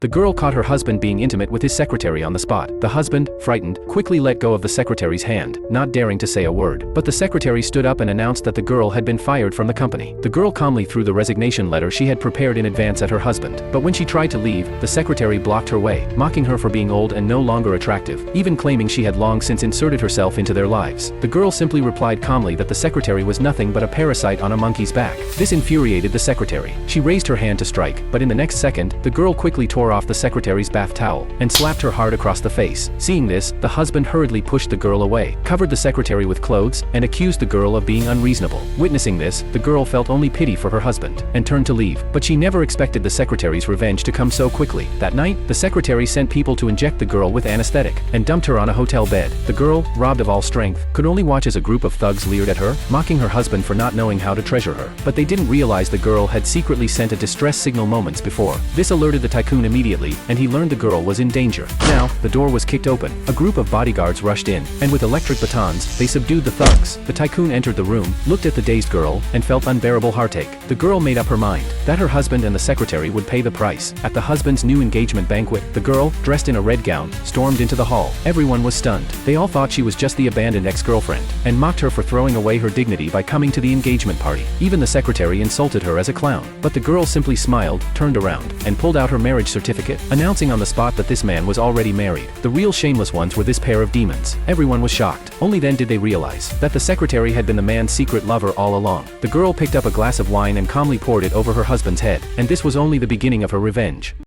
The girl caught her husband being intimate with his secretary on the spot. The husband, frightened, quickly let go of the secretary's hand, not daring to say a word. But the secretary stood up and announced that the girl had been fired from the company. The girl calmly threw the resignation letter she had prepared in advance at her husband. But when she tried to leave, the secretary blocked her way, mocking her for being old and no longer attractive, even claiming she had long since inserted herself into their lives. The girl simply replied calmly that the secretary was nothing but a parasite on a monkey's back. This infuriated the secretary. She raised her hand to strike, but in the next second, the girl quickly tore off the secretary's bath towel and slapped her hard across the face. Seeing this, the husband hurriedly pushed the girl away, covered the secretary with clothes, and accused the girl of being unreasonable. Witnessing this, the girl felt only pity for her husband and turned to leave, but she never expected the secretary's revenge to come so quickly. That night, the secretary sent people to inject the girl with anesthetic and dumped her on a hotel bed. The girl, robbed of all strength, could only watch as a group of thugs leered at her, mocking her husband for not knowing how to treasure her. But they didn't realize the girl had secretly sent a distress signal moments before. This alerted the tycoon immediately, and he learned the girl was in danger. Now, the door was kicked open. A group of bodyguards rushed in, and with electric batons, they subdued the thugs. The tycoon entered the room, looked at the dazed girl, and felt unbearable heartache. The girl made up her mind that her husband and the secretary would pay the price. At the husband's new engagement banquet, the girl, dressed in a red gown, stormed into the hall. Everyone was stunned. They all thought she was just the abandoned ex-girlfriend, and mocked her for throwing away her dignity by coming to the engagement party. Even the secretary insulted her as a clown. But the girl simply smiled, turned around, and pulled out her marriage certificate, announcing on the spot that this man was already married. The real shameless ones were this pair of demons. Everyone was shocked. Only then did they realize that the secretary had been the man's secret lover all along. The girl picked up a glass of wine and calmly poured it over her husband's head, and this was only the beginning of her revenge.